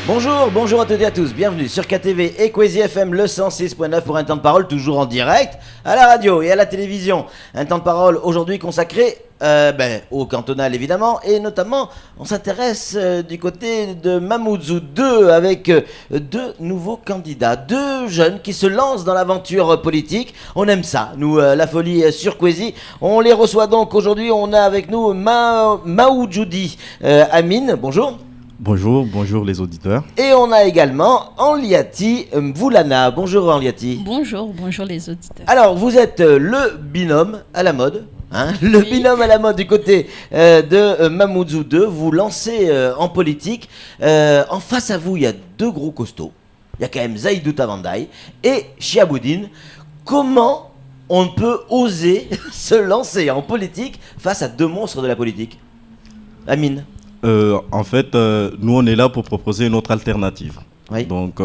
Bonjour à toutes et à tous, bienvenue sur KTV et Kwezi FM le 106.9 pour un temps de parole toujours en direct à la radio et à la télévision. Un temps de parole aujourd'hui consacré au cantonal évidemment, et notamment on s'intéresse du côté de Mamoudzou 2 avec deux nouveaux candidats, deux jeunes qui se lancent dans l'aventure politique. On aime ça, nous, la folie sur Kwezi. On les reçoit donc aujourd'hui, on a avec nous Maoudjoudi Amine, bonjour. Bonjour les auditeurs. Et on a également Anliati Mvoulana. Bonjour Anliati. Bonjour les auditeurs. Alors, vous êtes le binôme à la mode. Le binôme à la mode du côté de Mamoudzou 2. Vous lancez en politique. En face à vous, il y a deux gros costauds. Il y a quand même Zaïdou Tavandaï et Chiaboudine. Comment on peut oser se lancer en politique face à deux monstres de la politique? Amine. En fait, nous on est là pour proposer une autre alternative. Oui. Donc,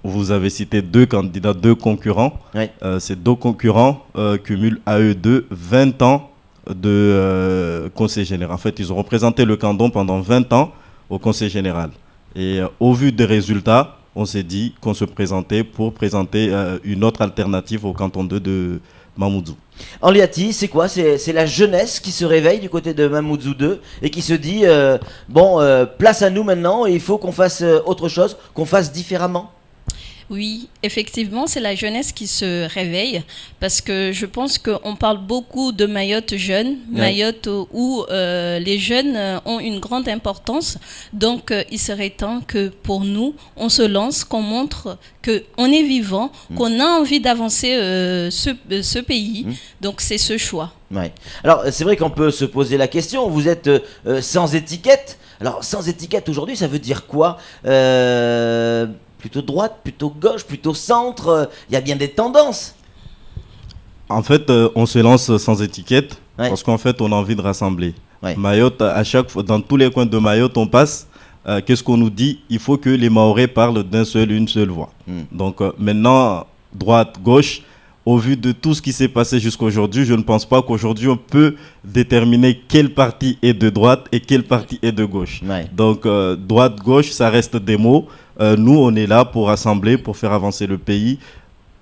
vous avez cité deux candidats, deux concurrents. Oui. Ces deux concurrents cumulent à eux deux 20 ans de conseil général. En fait, ils ont représenté le canton pendant 20 ans au conseil général. Et au vu des résultats, on s'est dit qu'on se présentait pour présenter une autre alternative au canton 2 de Mamoudzou. Anliati, c'est quoi? C'est la jeunesse qui se réveille du côté de Mamoudzou 2 et qui se dit place à nous maintenant, et il faut qu'on fasse autre chose, qu'on fasse différemment. Oui, effectivement, c'est la jeunesse qui se réveille parce que je pense qu'on parle beaucoup de Mayotte jeune, Mayotte où les jeunes ont une grande importance. Donc, il serait temps que pour nous, on se lance, qu'on montre qu'on est vivant, qu'on a envie d'avancer ce pays. Donc, c'est ce choix. Ouais. Alors, c'est vrai qu'on peut se poser la question, vous êtes sans étiquette. Alors, sans étiquette aujourd'hui, ça veut dire quoi? Plutôt droite, plutôt gauche, plutôt centre, il y a bien des tendances. En fait, on se lance sans étiquette parce qu'en fait, on a envie de rassembler. Mayotte, à chaque fois, dans tous les coins de Mayotte, on passe. Qu'est-ce qu'on nous dit? Il faut que les Mahorais parlent une seule voix. Donc maintenant, droite, gauche, au vu de tout ce qui s'est passé jusqu'à aujourd'hui, je ne pense pas qu'aujourd'hui on peut déterminer quel parti est de droite et quel parti est de gauche. Donc droite, gauche, ça reste des mots. Nous, on est là pour rassembler, pour faire avancer le pays.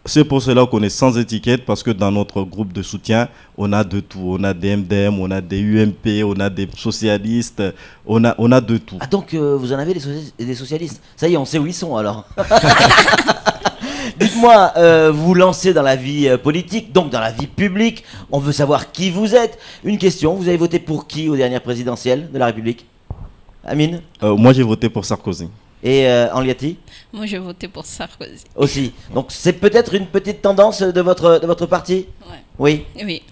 C'est pour cela qu'on est sans étiquette, parce que dans notre groupe de soutien, on a de tout. On a des MDM, on a des UMP, on a des socialistes, on a de tout. Ah donc vous en avez des socialistes? Ça y est, on sait où ils sont alors. Dites-moi, vous vous lancez dans la vie politique, donc dans la vie publique. On veut savoir qui vous êtes. Une question, vous avez voté pour qui aux dernières présidentielles de la République? Amine? Moi, j'ai voté pour Sarkozy. Et Anliati? Moi, j'ai voté pour Sarkozy. Aussi. Donc, c'est peut-être une petite tendance de votre parti? Oui.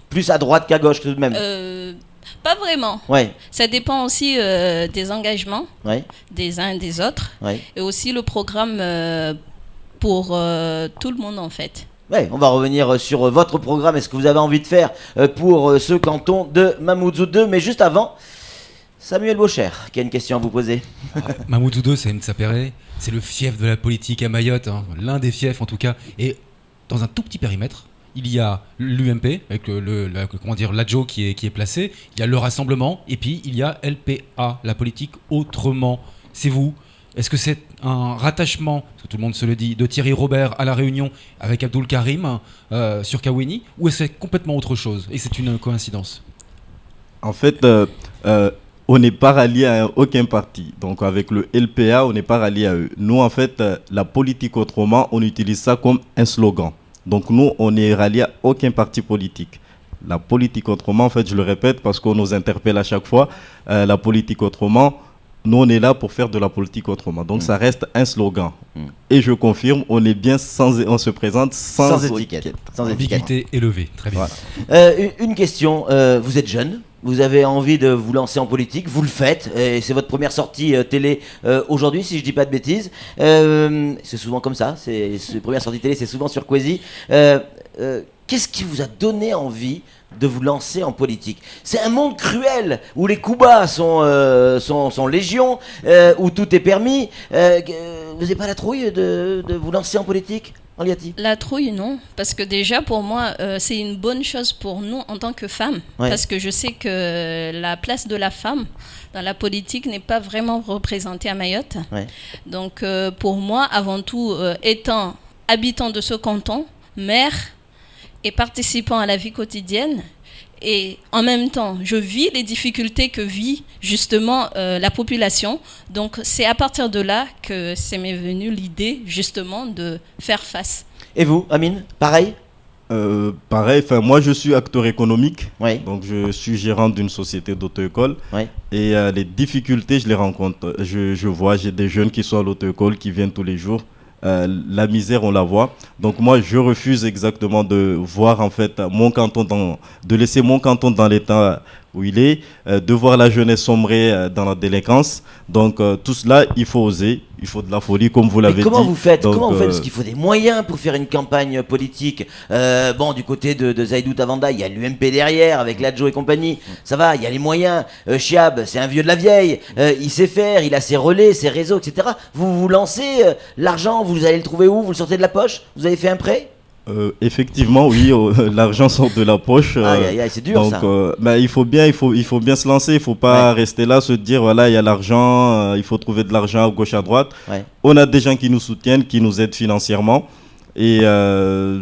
Plus à droite qu'à gauche tout de même? Pas vraiment. Ça dépend aussi des engagements des uns et des autres. Et aussi le programme pour tout le monde, en fait. On va revenir sur votre programme et ce que vous avez envie de faire pour ce canton de Mamoudzou 2. Mais juste avant, Samuel Baucher qui a une question à vous poser. Mamoudzou 2, c'est Nsapéré, c'est le fief de la politique à Mayotte, l'un des fiefs en tout cas. Et dans un tout petit périmètre, il y a l'UMP avec l'adjo qui est placé, il y a le Rassemblement, et puis il y a LPA, la politique autrement. C'est vous. Est-ce que c'est un rattachement, parce que tout le monde se le dit, de Thierry Robert à La Réunion avec Abdoul Karim sur Kawini, ou est-ce que c'est complètement autre chose et c'est une coïncidence? En fait, on n'est pas rallié à aucun parti. Donc avec le LPA, on n'est pas rallié à eux. Nous, en fait, la politique autrement, on utilise ça comme un slogan. Donc nous, on n'est rallié à aucun parti politique. La politique autrement, en fait, je le répète parce qu'on nous interpelle à chaque fois, la politique autrement, nous, on est là pour faire de la politique autrement. Donc ça reste un slogan. Et je confirme, on se présente sans étiquette. Sans ambiguïté élevée. Très bien. Voilà. Une question, vous êtes jeune, vous avez envie de vous lancer en politique, vous le faites, et c'est votre première sortie télé aujourd'hui, si je dis pas de bêtises. C'est souvent comme ça, c'est première sortie télé, c'est souvent sur Kwezi. Qu'est-ce qui vous a donné envie de vous lancer en politique? C'est un monde cruel où les coups bas sont légion, où tout est permis. Vous n'avez pas la trouille de vous lancer en politique, Henliati? La trouille, non. Parce que déjà, pour moi, c'est une bonne chose pour nous en tant que femmes. Parce que je sais que la place de la femme dans la politique n'est pas vraiment représentée à Mayotte. Donc, pour moi, avant tout, étant habitant de ce canton, mère et participant à la vie quotidienne, et en même temps, je vis les difficultés que vit justement la population. Donc, c'est à partir de là que m'est venue l'idée justement de faire face. Et vous, Amine, pareil? Pareil, moi je suis acteur économique, donc je suis gérant d'une société d'auto-école et les difficultés, je les rencontre. Je vois, j'ai des jeunes qui sont à l'auto-école, qui viennent tous les jours. La misère, on la voit. Donc moi, je refuse exactement de voir en fait mon canton de laisser mon canton dans l'état où il est, de voir la jeunesse sombrer dans la délinquance. Donc tout cela, il faut oser, il faut de la folie, comme vous l'avez dit. Comment vous faites? Donc, comment vous faites? Parce qu'il faut des moyens pour faire une campagne politique. Bon, du côté de Zaïdou Tavanda, il y a l'UMP derrière, avec l'Adjo et compagnie. Ça va, il y a les moyens. Chiab, c'est un vieux de la vieille. Il sait faire, il a ses relais, ses réseaux, etc. Vous vous lancez, l'argent, vous allez le trouver où? Vous le sortez de la poche? Vous avez fait un prêt? Effectivement, oui, l'argent sort de la poche. C'est dur, donc, ça. Il faut bien se lancer. Il ne faut pas rester là, se dire voilà, il y a l'argent, il faut trouver de l'argent à gauche, à droite. On a des gens qui nous soutiennent, qui nous aident financièrement. Et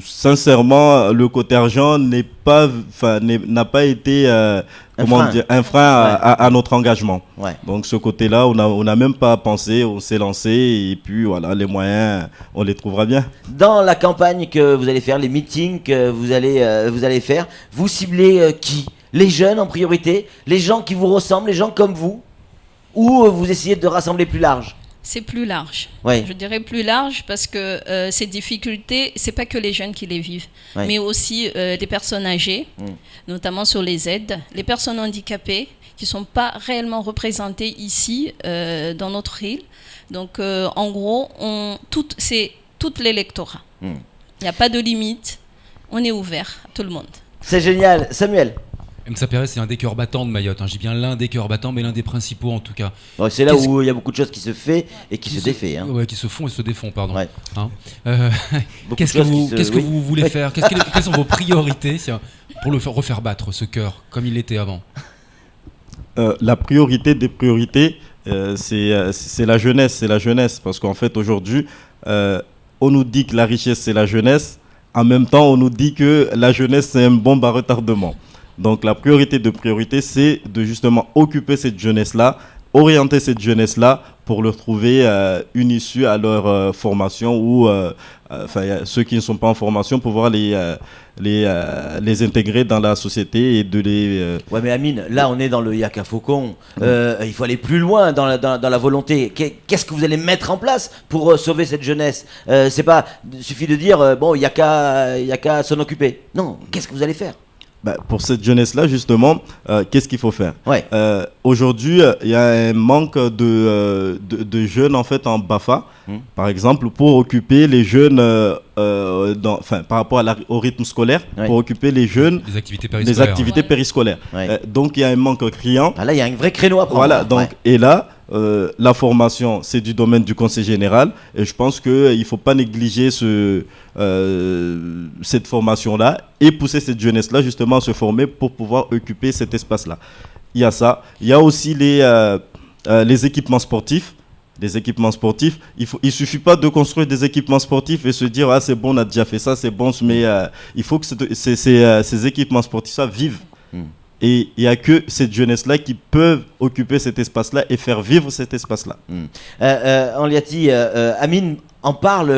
sincèrement, le côté argent n'a pas été un frein à notre engagement. Donc ce côté-là, on n'a même pas pensé, on s'est lancé et puis voilà, les moyens, on les trouvera bien. Dans la campagne que vous allez faire, les meetings que vous allez faire, vous ciblez qui? Les jeunes en priorité, les gens qui vous ressemblent, les gens comme vous, ou vous essayez de rassembler plus large? C'est plus large. Je dirais plus large parce que ces difficultés, c'est pas que les jeunes qui les vivent, mais aussi des personnes âgées, notamment sur les aides, les personnes handicapées qui sont pas réellement représentées ici dans notre île. Donc en gros, c'est tout l'électorat. Il n'y a pas de limite. On est ouvert à tout le monde. C'est génial, Samuel. Msa Pérez, c'est un des cœurs battants de Mayotte. Je dis bien l'un des cœurs battants, mais l'un des principaux en tout cas. C'est là où il y a beaucoup de choses qui se fait et qui se défait. Qui se font et se défont, pardon. Qu'est-ce que vous voulez faire? Quelles sont vos priorités pour le refaire battre, ce cœur, comme il était avant? La priorité des priorités, c'est la jeunesse. C'est la jeunesse. Parce qu'en fait, aujourd'hui, on nous dit que la richesse, c'est la jeunesse. En même temps, on nous dit que la jeunesse, c'est un bombe à retardement. Donc la priorité de priorité, c'est de justement occuper cette jeunesse-là, orienter cette jeunesse-là pour leur trouver une issue à leur formation ou ceux qui ne sont pas en formation, pouvoir les intégrer dans la société et de les... Ouais mais Amine, là on est dans le Yaka Faucon, il faut aller plus loin dans la volonté. Qu'est-ce que vous allez mettre en place pour sauver cette jeunesse? C'est pas, suffit de dire, bon, il y a qu'à s'en occuper. Non, qu'est-ce que vous allez faire? Pour cette jeunesse-là, justement, qu'est-ce qu'il faut faire? Aujourd'hui, il y a un manque de jeunes en fait en BAFA, par exemple, pour occuper les jeunes, par rapport au rythme scolaire, pour occuper les jeunes des activités périscolaires. Donc, il y a un manque criant. Là, il y a un vrai créneau à prendre. Voilà, donc, et là, la formation, c'est du domaine du conseil général et je pense qu'il ne faut pas négliger cette formation-là et pousser cette jeunesse-là justement à se former pour pouvoir occuper cet espace-là. Il y a ça. Il y a aussi les équipements sportifs. Les équipements sportifs, il suffit pas de construire des équipements sportifs et se dire ah c'est bon, on a déjà fait ça, c'est bon, mais il faut que ces équipements sportifs vivent. Et il n'y a que cette jeunesse-là qui peuvent occuper cet espace-là et faire vivre cet espace-là. Henliati, Amine en parle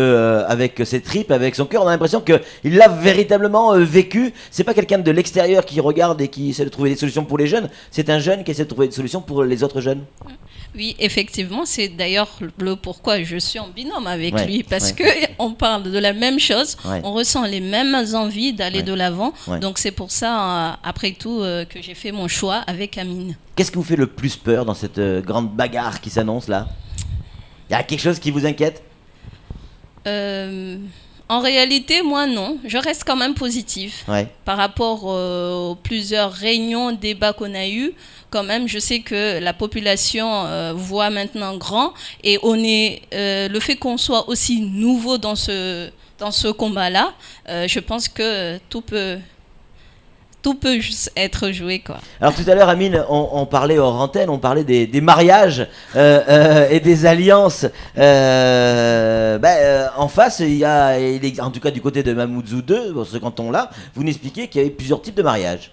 avec ses tripes, avec son cœur. On a l'impression qu'il l'a véritablement vécu. C'est pas quelqu'un de l'extérieur qui regarde et qui essaie de trouver des solutions pour les jeunes. C'est un jeune qui essaie de trouver des solutions pour les autres jeunes. Oui, effectivement, c'est d'ailleurs le pourquoi je suis en binôme avec lui, parce que on parle de la même chose, on ressent les mêmes envies d'aller de l'avant, donc c'est pour ça, après tout, que j'ai fait mon choix avec Amine. Qu'est-ce qui vous fait le plus peur dans cette grande bagarre qui s'annonce là? Il y a quelque chose qui vous inquiète? En réalité, moi non. Je reste quand même positive par rapport aux plusieurs réunions, débats qu'on a eus. Quand même, je sais que la population voit maintenant grand et le fait qu'on soit aussi nouveau dans dans ce combat-là, je pense que tout peut être joué, quoi. Alors tout à l'heure, Amine, on parlait hors antenne, on parlait des mariages et des alliances. En face, il y a, en tout cas du côté de Mamoudzou 2, dans ce canton-là, vous nous expliquez qu'il y avait plusieurs types de mariages.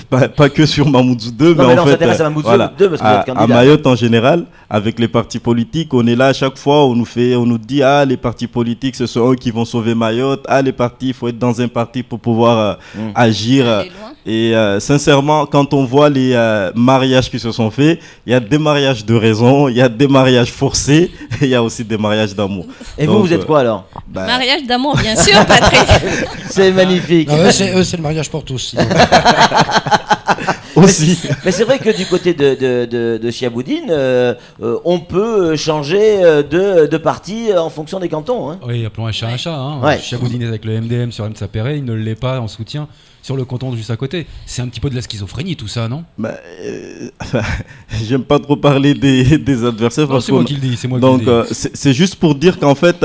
Pas que sur Mamoudzou 2, non, mais en on fait, s'intéresse à Mamoudzou 2 parce que vous êtes candidat. À Mayotte en général, avec les partis politiques, on est là à chaque fois, on nous dit les partis politiques, ce sont eux qui vont sauver Mayotte. Les partis, il faut être dans un parti pour pouvoir agir. Et sincèrement, quand on voit les mariages qui se sont faits, il y a des mariages de raison, il y a des mariages forcés, et il y a aussi des mariages d'amour. Et donc, vous êtes quoi alors? Mariage d'amour, bien sûr, Patrick. C'est magnifique. C'est le mariage pour tous. Aussi. Mais c'est vrai que du côté de Chiaboudine, on peut changer de parti en fonction des cantons. Hein. Oui, appelons un chat un chat. Hein. Ouais. Chiaboudine est avec le MDM sur Mtsapéré, il ne l'est pas en soutien sur le canton juste à côté. C'est un petit peu de la schizophrénie tout ça, non? J'aime pas trop parler des adversaires. Non, c'est moi qui le dis. Donc c'est juste pour dire qu'en fait,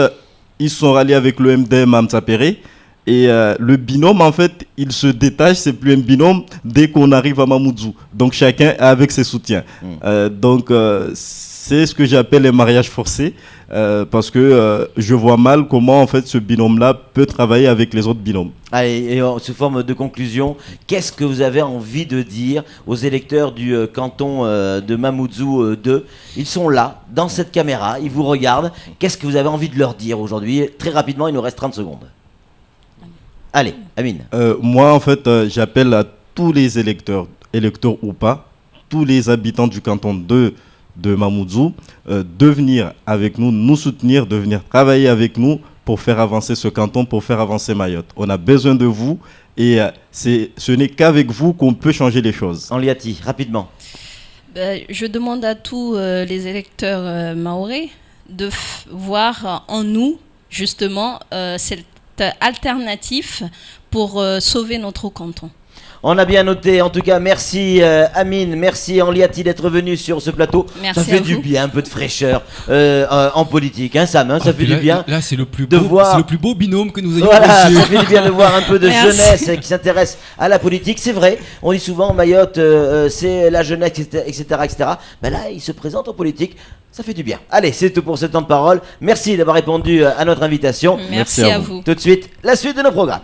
ils sont ralliés avec le MDM à Mtsapéré. Et le binôme, en fait, il se détache, c'est plus un binôme dès qu'on arrive à Mamoudzou. Donc chacun est avec ses soutiens. C'est ce que j'appelle les mariages forcés, parce que je vois mal comment en fait ce binôme-là peut travailler avec les autres binômes. Allez, et sous forme de conclusion, qu'est-ce que vous avez envie de dire aux électeurs du canton de Mamoudzou 2? Ils sont là, dans cette caméra, ils vous regardent. Qu'est-ce que vous avez envie de leur dire aujourd'hui? Très rapidement, il nous reste 30 secondes. Allez, Amine. Moi, en fait, j'appelle à tous les électeurs ou pas, tous les habitants du canton de Mamoudzou, de venir avec nous, nous soutenir, de venir travailler avec nous pour faire avancer ce canton, pour faire avancer Mayotte. On a besoin de vous et ce n'est qu'avec vous qu'on peut changer les choses. Henliati, rapidement. Je demande à tous les électeurs mahorais de voir en nous, justement, cette alternatif pour sauver notre canton. On a bien noté, en tout cas, merci Amine, merci Henliati d'être venu sur ce plateau. Merci ça fait à du vous. bien, un peu de fraîcheur en politique, hein, Sam, ça fait du bien. Là, c'est le plus de beau, voir... c'est le plus beau binôme que nous ayons Voilà, reçu. ça fait du bien de voir un peu de Merci. jeunesse qui s'intéresse à la politique. C'est vrai, on dit souvent Mayotte, c'est la jeunesse, etc., etc. Ben là, il se présente en politique. Ça fait du bien. Allez, c'est tout pour ce temps de parole. Merci d'avoir répondu à notre invitation. Merci à vous. Tout de suite, la suite de nos programmes.